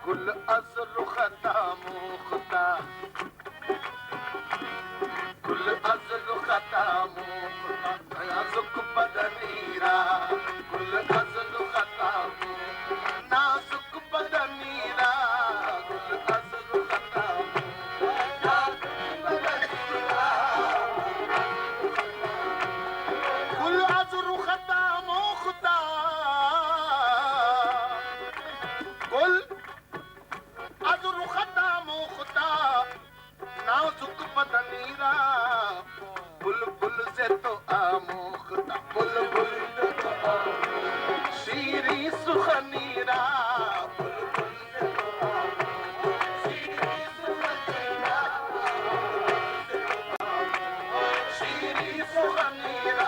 गुल अज रुखता मुख्ता गुल अज रुखता मुख्ता नाजुक बदनीरा गुल अज रुखता नाजुक बदनीरा गुल अज रुखता गुल अज रुखता मुख्ता गुल अज रुखता मुख्ता नाजुक बदनीरा बुलबुल से तो आमुख्ता बुलबुल से तो शीरी सुखनीरा बुलबुल से तो शीरी सुखनीरा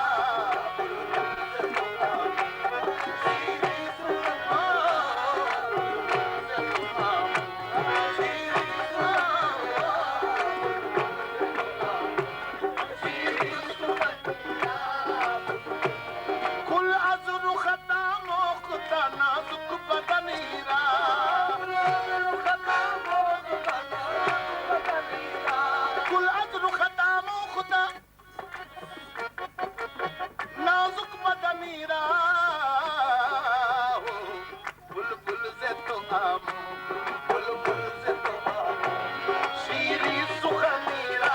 शीरी सुखनीरा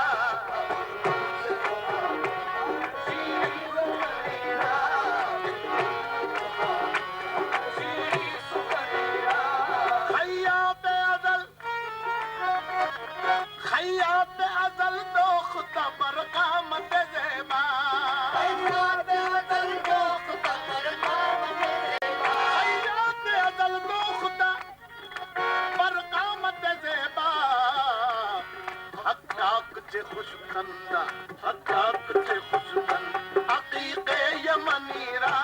खुशखंदा हकाक से खुशखंद अकीक़े यमनीरा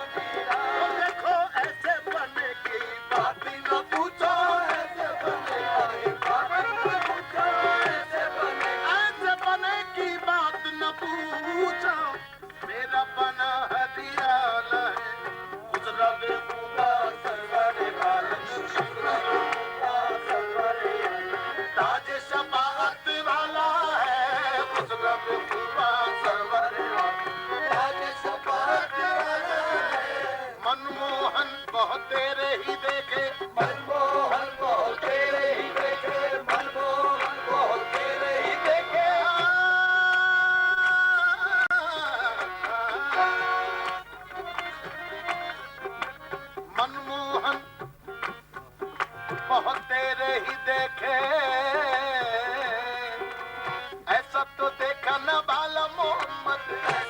देखो ऐसे बने की बात न पूछो ऐसे बने की बात न पूछो मेरा बना हदियाल है ताज शफाअत वाला है खुशरब खुदा सरवर ताज शफाअत वाला है मनमोहन बहुत तेरे ही देखे मनमोहन बहुत तेरे ही देखे मनमोहन बहुत तेरे ही देखे मनमोहन बहुत तेरे ही देखे ऐसा तो देखा न बाला मोहम्मद